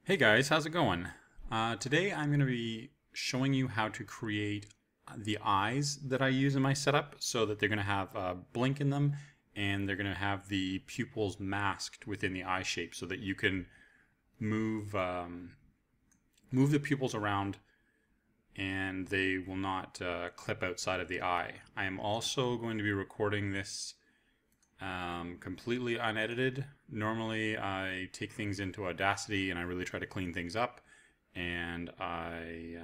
Hey guys, how's it going? Today I'm going to be showing you how to create the eyes that I use in my setup so that they're going to have a blink in them and they're going to have the pupils masked within the eye shape so that you can move the pupils around and they will not clip outside of the eye. I am also going to be recording this completely unedited. Normally I take things into Audacity and I really try to clean things up, and I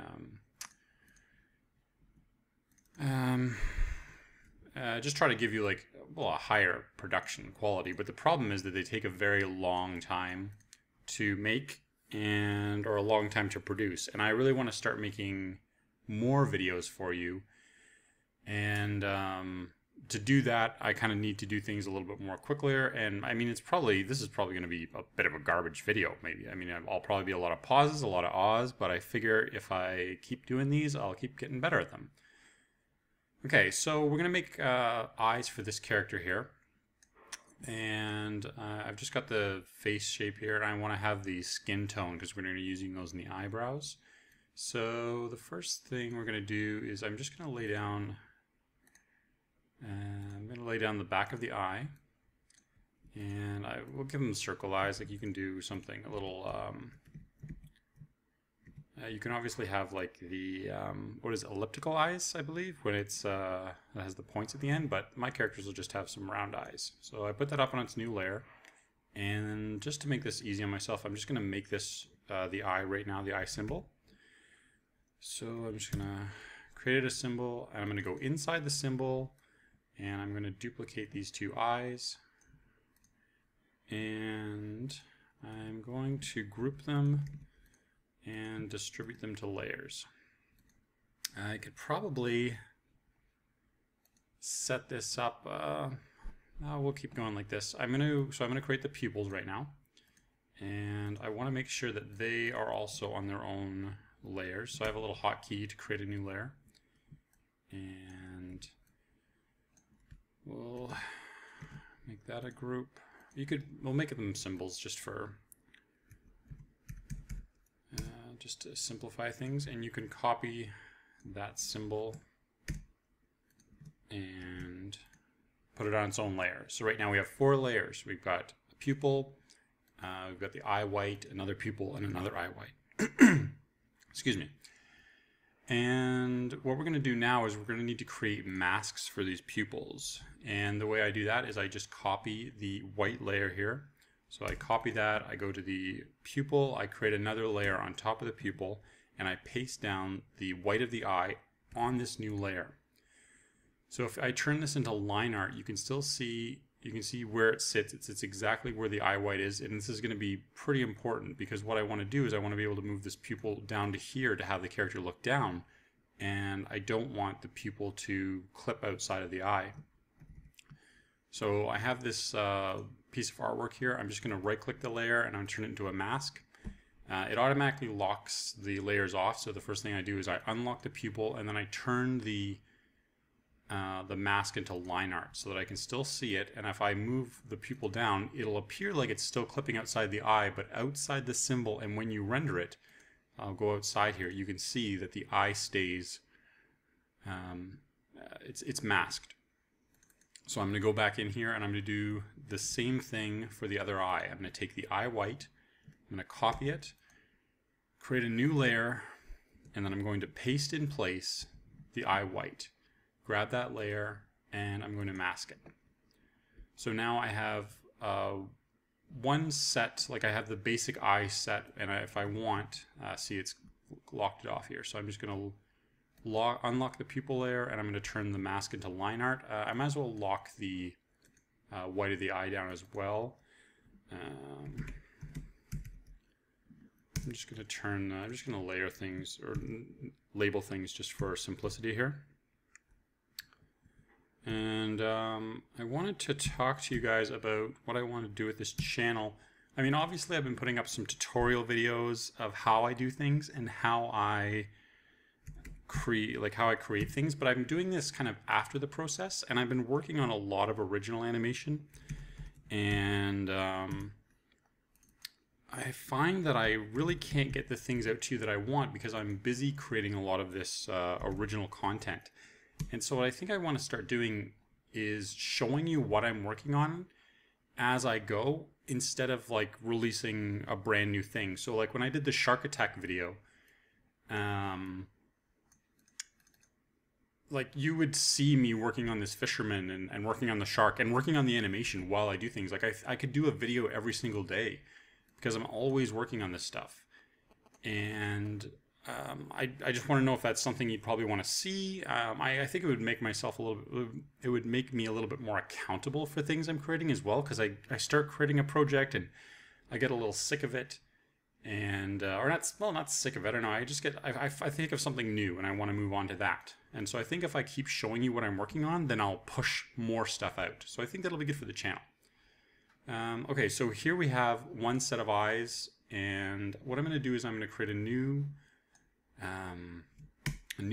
just try to give you like a higher production quality, but the problem is that they take a very long time to make or a long time to produce, and I really want to start making more videos for you, and to do that, I kind of need to do things a little bit more quickly. And I mean, this is probably going to be a bit of a garbage video, maybe. I mean, I'll probably be a lot of pauses, a lot of ahs, but I figure if I keep doing these, I'll keep getting better at them. Okay, so we're going to make eyes for this character here. And I've just got the face shape here, and I want to have the skin tone because we're going to be using those in the eyebrows. So the first thing we're going to do is I'm just going to lay down the back of the eye, and I will give them circle eyes. Like you can do something a little, you can obviously have like the, what is it, elliptical eyes, I believe, when it has the points at the end, but my characters will just have some round eyes. So I put that up on its new layer, and just to make this easy on myself, I'm just going to make this the eye right now, the eye symbol. So I'm just going to create a symbol, and I'm going to go inside the symbol, and I'm going to duplicate these two eyes, and I'm going to group them and distribute them to layers. I could probably set this up, we'll keep going like this. I'm going to create the pupils right now, and I want to make sure that they are also on their own layers. So I have a little hotkey to create a new layer, and we'll make that a group. We'll make them symbols just for just to simplify things, and you can copy that symbol and put it on its own layer. So right now we have 4 layers. We've got a pupil, we've got the eye white, another pupil, and another eye white. Excuse me. And what we're going to do now is we're going to need to create masks for these pupils. And the way I do that is I just copy the white layer here. So I copy that, I go to the pupil, I create another layer on top of the pupil, and I paste down the white of the eye on this new layer. So if I turn this into line art, you can still see, where it sits. It sits exactly where the eye white is, and this is going to be pretty important because what I want to do is I want to be able to move this pupil down to here to have the character look down, and I don't want the pupil to clip outside of the eye. So I have this piece of artwork here. I'm just going to right click the layer and I'm going to turn it into a mask. It automatically locks the layers off, so the first thing I do is I unlock the pupil and then I turn the mask into line art so that I can still see it, and if I move the pupil down, it'll appear like it's still clipping outside the eye, but outside the symbol, and when you render it, I'll go outside here, you can see that the eye stays, it's masked. So I'm going to go back in here and I'm going to do the same thing for the other eye. I'm going to take the eye white, I'm going to copy it, create a new layer, and then I'm going to paste in place the eye white. Grab that layer and I'm going to mask it. So now I have one set, like I have the basic eye set, and if I want, see it's locked it off here. So I'm just going to unlock the pupil layer and I'm going to turn the mask into line art. I might as well lock the white of the eye down as well. I'm just going to layer things or label things just for simplicity here. And I wanted to talk to you guys about what I want to do with this channel. I mean, obviously I've been putting up some tutorial videos of how I do things and how I how I create things, but I'm doing this kind of after the process, and I've been working on a lot of original animation, and I find that I really can't get the things out to you that I want because I'm busy creating a lot of this original content. And so what I think I want to start doing is showing you what I'm working on as I go, instead of like releasing a brand new thing. So like when I did the shark attack video, like you would see me working on this fisherman and working on the shark and working on the animation while I do things. Like I could do a video every single day because I'm always working on this stuff. And I just want to know if that's something you'd probably want to see. I think it would make myself it would make me a little bit more accountable for things I'm creating as well, because I start creating a project and I get a little sick of it, and or not sick of it. I don't know. I just I think of something new and I want to move on to that. And so I think if I keep showing you what I'm working on, then I'll push more stuff out. So I think that'll be good for the channel. Okay, so here we have one set of eyes, and what I'm going to do is I'm going to create a new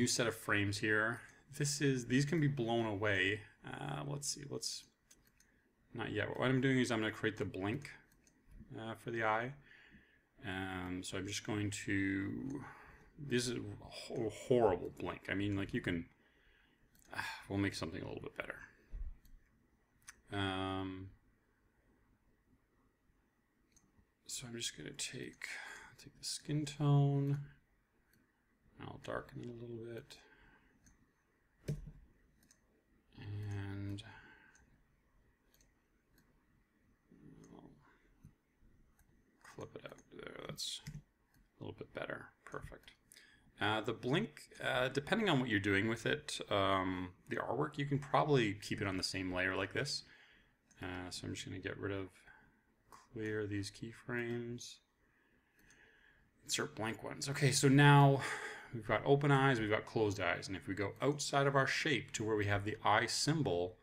set of frames here. These can be blown away. Let's see. Not yet. What I'm doing is I'm going to create the blink for the eye. So I'm just going to. This is a horrible blink. I mean, like you can. We'll make something a little bit better. So I'm just going to take the skin tone. I'll darken it a little bit. And I'll clip it out there. That's a little bit better. Perfect. The blink, depending on what you're doing with it, the artwork, you can probably keep it on the same layer like this. So I'm just going to get rid of, clear these keyframes. Insert blank ones. Okay, so now we've got open eyes, we've got closed eyes, and if we go outside of our shape to where we have the eye symbol,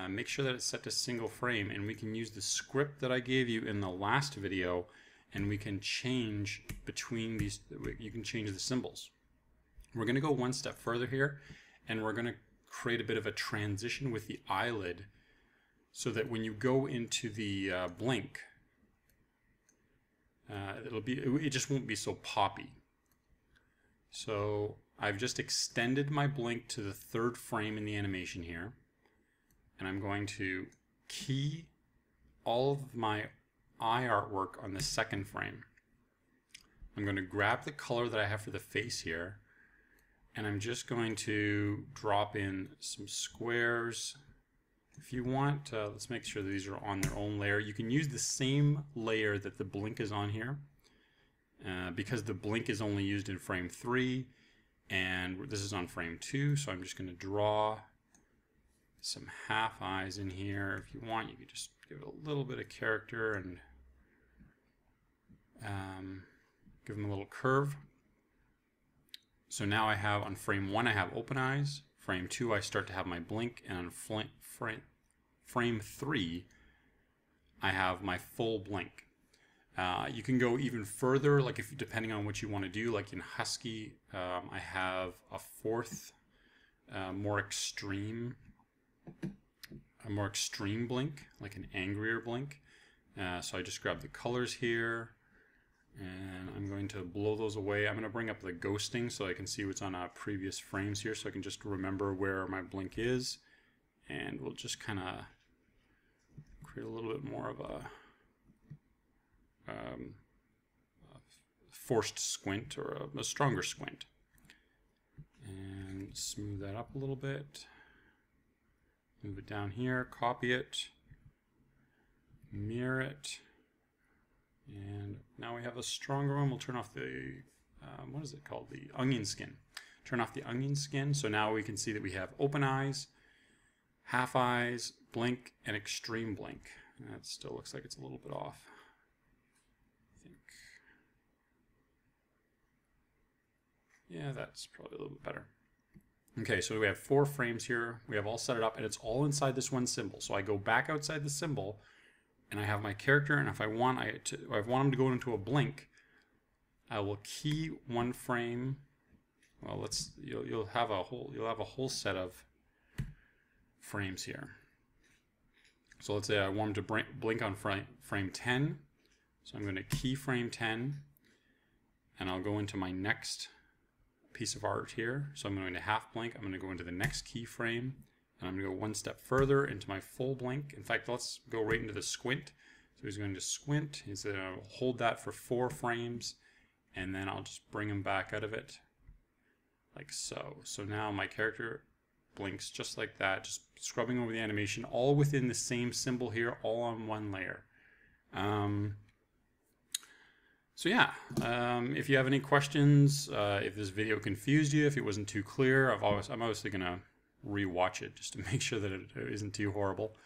make sure that it's set to single frame, and we can use the script that I gave you in the last video, and we can change between these. You can change the symbols. We're going to go one step further here, and we're going to create a bit of a transition with the eyelid, so that when you go into the blink, it just won't be so poppy. So I've just extended my blink to the third frame in the animation here, and I'm going to key all of my eye artwork on the second frame. I'm going to grab the color that I have for the face here, and I'm just going to drop in some squares. If you want, let's make sure that these are on their own layer. You can use the same layer that the blink is on here, because the blink is only used in frame 3 and this is on frame 2, so I'm just going to draw some half eyes in here. If you want, you could just give it a little bit of character and give them a little curve. So now I have, on frame 1 I have open eyes, frame 2 I start to have my blink, and on frame 3 I have my full blink. You can go even further, like depending on what you want to do. Like in Husky, I have a fourth, more extreme blink, like an angrier blink. So I just grab the colors here, and I'm going to blow those away. I'm going to bring up the ghosting so I can see what's on previous frames here, so I can just remember where my blink is, and we'll just kind of create a little bit more of a forced squint, or a stronger squint, and smooth that up a little bit. Move it down here, copy it, mirror it, and now we have a stronger one. We'll turn off the what is it called, the onion skin. Turn off the onion skin, so now we can see that we have open eyes, half eyes, blink, and extreme blink. That still looks like it's a little bit off. Yeah, that's probably a little bit better. Okay, so we have 4 frames here. We have all set it up, and it's all inside this one symbol. So I go back outside the symbol, and I have my character, and if I want him to go into a blink, I will key one frame well, you'll have a whole set of frames here. So let's say I want to blink on frame 10. So I'm going to keyframe 10, and I'll go into my next piece of art here. So I'm going to half blink. I'm going to go into the next keyframe, and I'm going to go one step further into my full blink. In fact, let's go right into the squint. So he's going to squint. He's going to hold that for 4 frames, and then I'll just bring him back out of it like so. So now my character blinks just like that, just scrubbing over the animation, all within the same symbol here, all on one layer. So yeah, if you have any questions, if this video confused you, if it wasn't too clear, I'm obviously going to re-watch it just to make sure that it isn't too horrible.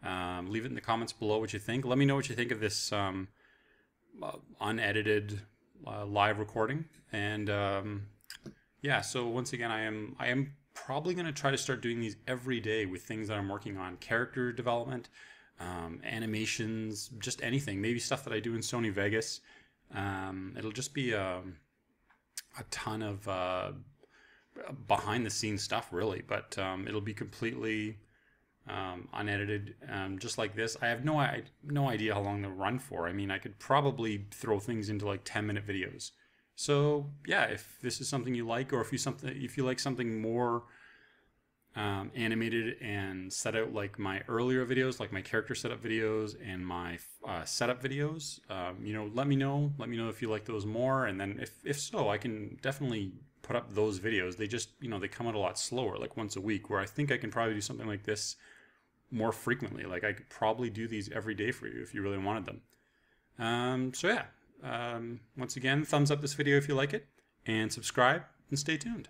Leave it in the comments below what you think. Let me know what you think of this unedited live recording. And yeah, so once again, I am probably going to try to start doing these every day with things that I'm working on. Character development, animations, just anything. Maybe stuff that I do in Sony Vegas. It'll just be a ton of behind the scenes stuff, really, but it'll be completely unedited, just like this. I have no idea how long they'll run for. I mean, I could probably throw things into like 10-minute videos. So yeah, if this is something you like, or if you like something more animated and set out like my earlier videos, like my character setup videos and my setup videos, you know, let me know if you like those more, and then if so, I can definitely put up those videos. They just, you know, they come out a lot slower, like once a week, where I think I can probably do something like this more frequently. Like I could probably do these every day for you if you really wanted them. So yeah, once again, thumbs up this video if you like it, and subscribe and stay tuned.